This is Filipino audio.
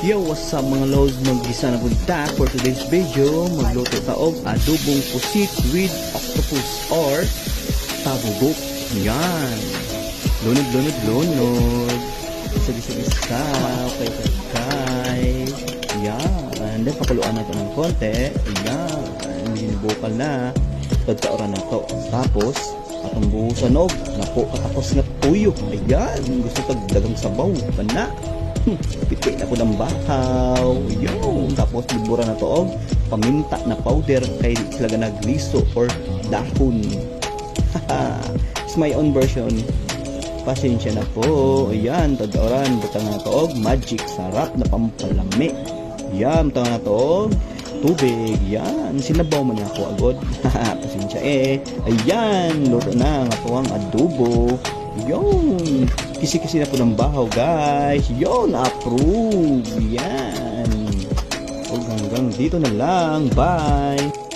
Yo, what's up mga lods? Mag-gisa na punta for today's video. Magluto ta og adobong pusit with octopus or tabugok. Yan. Lunod. Isa-isa. Okay. Yan. Then pakuluan natin ng konti. Yan. Hinibukal na. Tagkaoran na to. Tapos, atong buhusan og napo katapos nga tuyo. Ayan. Gusto tagdagang sabaw. Pana. Pitik na po ng bahaw. Yun. Tapos libura na to og paminta na powder kay sila nagliso or dahon. It's my own version. Pasensya na po. Ayan. Tagkaoran. Butang na to og magic. Sarap na pampalami. Yan. Butang na to og tubig. Yan. Sinabaw man ako agad. Pasensya Ayan. Luto na nga po ang adobo. Yun. Kisi-kisi na po ng bahaw, guys. Yun. Approve. Yan. O hanggang dito na lang. Bye.